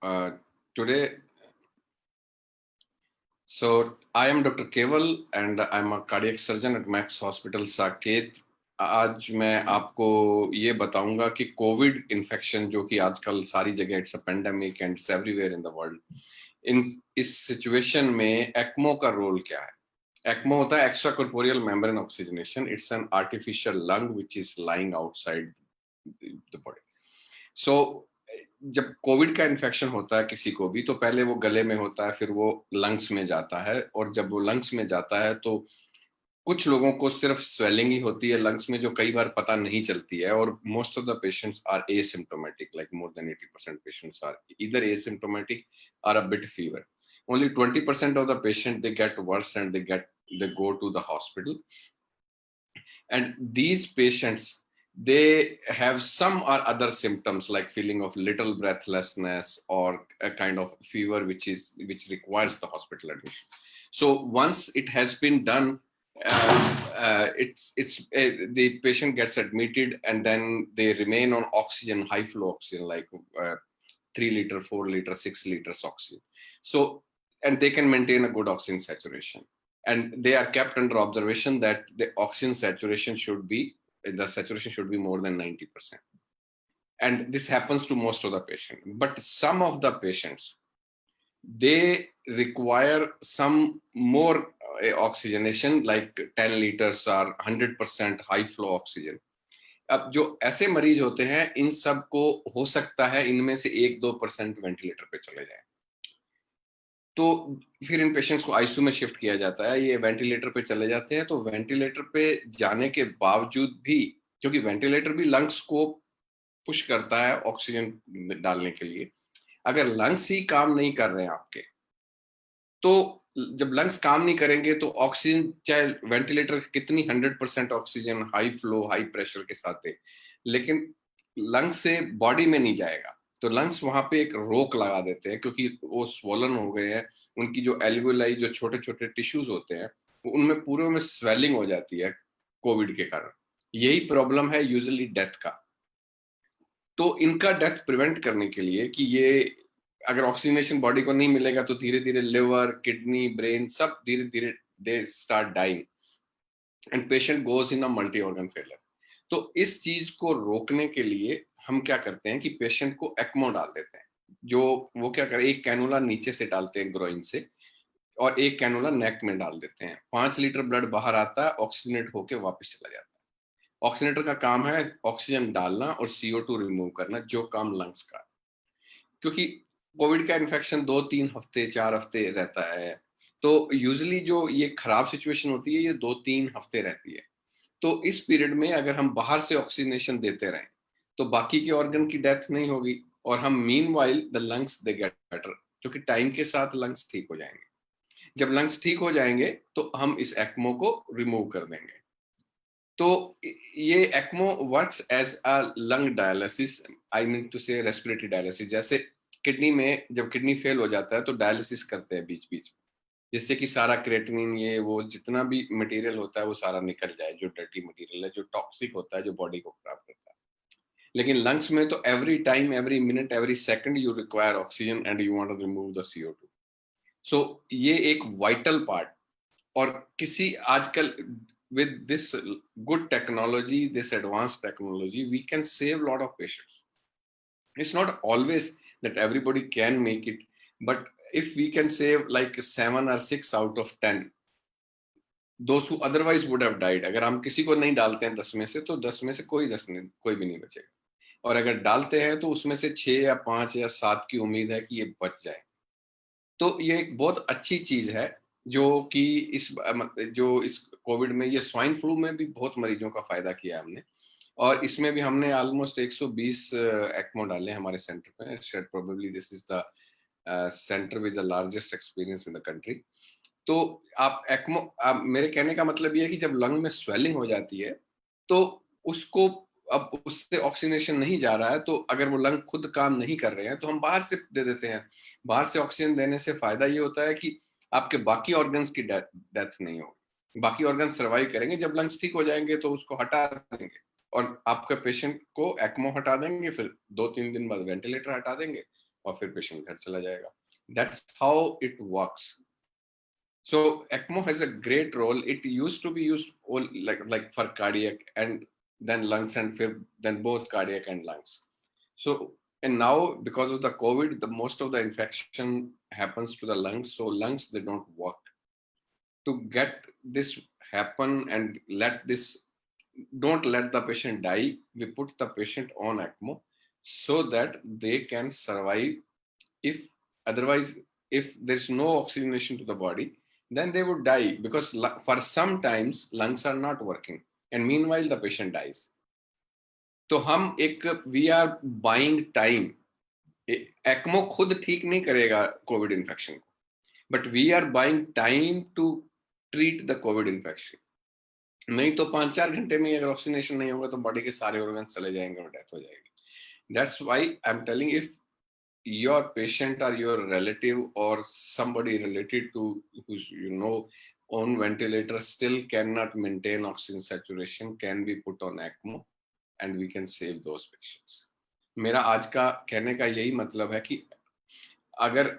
Today, I am Dr. Keval and I'm a cardiac surgeon at Max Hospital Saket. आज मैं आपको ये बताऊंगा कि कोविड इन्फेक्शन जो कि आजकल सारी जगह it's a pandemic and it's everywhere in the world, in इस सिचुएशन में एक्मो का रोल क्या है। एक्मो होता है extra corporeal membrane oxygenation. It's an artificial lung which is lying outside the body. So जब कोविड का इन्फेक्शन होता है किसी को भी, तो पहले वो गले में होता है, फिर वो लंग्स में जाता है, और जब वो लंग्स में जाता है तो कुछ लोगों को सिर्फ स्वेलिंग ही होती है लंग्स में, जो कई बार पता नहीं चलती है, और most of the patients are asymptomatic, like more than 80% patients are either asymptomatic or a bit fever. Only 20% of the patient they get worse and they go to the hospital. And these patients, they have some or other symptoms like feeling of little breathlessness or a kind of fever which requires the hospital admission. So once it has been done, the patient gets admitted and then they remain on oxygen, high flow oxygen, like 3 liter, 4 liter, 6 liters oxygen. So, and they can maintain a good oxygen saturation, and they are kept under observation that the oxygen saturation should be more than 90%. And this happens to most of the patients, but some of the patients, they require some more oxygenation, like 10 liters or 100% high flow oxygen. अब जो ऐसे मरीज होते हैं, इन सब को हो सकता है इनमें से 1-2% वेंटिलेटर पे चले जाए, तो फिर इन पेशेंट्स को आईसीयू में शिफ्ट किया जाता है। ये वेंटिलेटर पे चले जाते हैं, तो वेंटिलेटर पे जाने के बावजूद भी, क्योंकि वेंटिलेटर भी लंग्स को पुश करता है ऑक्सीजन डालने के लिए, अगर लंग्स ही काम नहीं कर रहे हैं आपके, तो जब लंग्स काम नहीं करेंगे तो ऑक्सीजन, चाहे वेंटिलेटर कितनी 100% oxygen high flow high pressure के साथ है, लेकिन लंग्स से बॉडी में नहीं जाएगा, तो लंग्स वहां पे एक रोक लगा देते हैं, क्योंकि वो स्वोलन हो गए हैं। उनकी जो एल्वियोलाई, जो छोटे छोटे टिश्यूज होते हैं, उनमें पूरे में स्वेलिंग हो जाती है कोविड के कारण। यही प्रॉब्लम है यूजुअली डेथ का। तो इनका डेथ प्रिवेंट करने के लिए, कि ये अगर ऑक्सीजनेशन बॉडी को नहीं मिलेगा तो धीरे धीरे लिवर, किडनी, ब्रेन सब धीरे धीरे they start dying and patient goes in a multi organ failure. तो इस चीज को रोकने के लिए हम क्या करते हैं कि पेशेंट को एक्मो डाल देते हैं। जो वो क्या करें, एक कैनुला नीचे से डालते हैं ग्रोइन से, और एक कैनुला नेक में डाल देते हैं। 5 लीटर ब्लड बाहर आता है, ऑक्सीजनेट होके वापस चला जाता है। ऑक्सीजनेटर का काम है ऑक्सीजन डालना और CO2 रिमूव करना, जो काम लंग्स का। क्योंकि कोविड का इन्फेक्शन 2-3 हफ्ते 4 हफ्ते रहता है, तो यूजुअली जो ये खराब सिचुएशन होती है, ये 2-3 हफ्ते रहती है। तो इस पीरियड में अगर हम बाहर से ऑक्सीजनेशन देते रहें, तो बाकी के ऑर्गन की डेथ नहीं होगी, और हम meanwhile the lungs they get better, क्योंकि टाइम के साथ लंग्स ठीक हो जाएंगे। जब लंग्स ठीक हो जाएंगे तो हम इस एक्मो को रिमूव कर देंगे। तो ये ECMO works as a lung dialysis, I mean to say respiratory dialysis. जैसे किडनी में जब किडनी फेल हो जाता है तो डायलिसिस करते हैं बीच बीच में, जिससे कि सारा क्रिएटिनिन, ये वो जितना भी मटेरियल होता है वो सारा निकल जाए, जो डर्टी मटेरियल है, जो टॉक्सिक होता है, जो बॉडी को खराब करता है। लेकिन लंग्स में तो every time, every minute, every second you require oxygen and you want to remove the CO2। So ये एक वाइटल पार्ट। और किसी आजकल with this good technology, this advanced technology, we can save a lot of patients. It's not always that everybody can make it, but if we can save like 7 or 6 out of 10 those who otherwise would have died, अगर हम किसी को नहीं डालते हैं 10 में से, तो 10 में से कोई भी नहीं बचेगा, और अगर डालते हैं तो उसमें से 6 या 5 या 7 की उम्मीद है कि ये बच जाए। तो ये एक बहुत अच्छी चीज है, जो कि इस कोविड में, ये स्वाइन फ्लू में भी बहुत मरीजों का फायदा किया हमने, और इसमें भी हमने ऑलमोस्ट 120 एक्मो डाले हमारे सेंटर पे। Probably this is the centre with the largest experience in the country. तो मेरे कहने का मतलब ये है कि जब लंग में स्वेलिंग हो जाती है, तो उसको, अब उससे ऑक्सीजनेशन नहीं जा रहा है, तो अगर वो लंग खुद काम नहीं कर रहे हैं तो हम बाहर से दे देते हैं। बाहर से ऑक्सीजन देने से फायदा ये होता है कि आपके बाकी ऑर्गन्स की डेथ नहीं होगी, बाकी ऑर्गन सर्वाइव करेंगे। जब लंग्स ठीक हो जाएंगे तो उसको हटा देंगे, और आपके पेशेंट को एक्मो हटा देंगे, फिर 2-3 दिन बाद वेंटिलेटर हटा देंगे, और फिर पेशेंट घर चला जाएगा. That's how it works. So ECMO has a great role. It used to be used like for cardiac and then lungs and then both cardiac and lungs. So and now because of the COVID, the most of the infection happens to the lungs. So lungs they don't work. To get this happen and don't let the patient die, we put the patient on ECMO so that they can survive. If otherwise, if there's no oxygenation to the body, then they would die because for sometimes lungs are not working and meanwhile the patient dies. तो हम एक we are buying time. ECMO खुद ठीक नहीं करेगा COVID infection को, but we are buying time to treat the COVID infection. नहीं तो 5-4 घंटे में अगर ऑक्सीजनेशन नहीं होगा तो बॉडी के सारे ऑर्गन चले जाएंगे और डेथ हो जाएगी. That's why I am telling, if your patient or your relative or somebody related to who's on ventilator still cannot maintain oxygen saturation, can be put on ECMO and we can save those patients. मेरा आज का कहने का यही मतलब है कि अगर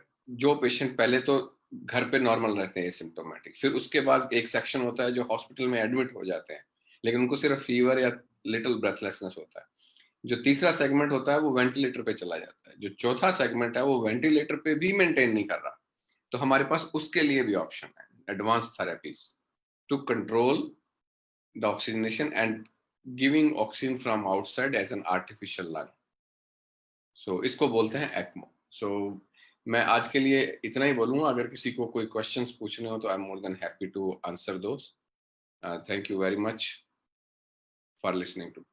जो पेशेंट पहले तो घर पे नॉर्मल रहते हैं सिम्टोमेटिक, फिर उसके बाद एक सेक्शन होता है जो हॉस्पिटल में एडमिट हो जाते हैं लेकिन उनको सिर्फ फीवर या लिटिल ब्रेथलेसनेस होता है. जो तीसरा सेगमेंट होता है वो वेंटिलेटर पे चला जाता है. जो चौथा सेगमेंट है वो वेंटिलेटर पे भी मेंटेन नहीं कर रहा, तो हमारे पास उसके लिए भी ऑप्शन है, advance therapies to control the oxygenation and giving oxygen from outside as an artificial lung. So इसको बोलते हैं ECMO. सो मैं आज के लिए इतना ही बोलूंगा. अगर किसी को कोई क्वेश्चंस पूछने हो तो I am more than happy to answer those. Thank you very much for listening to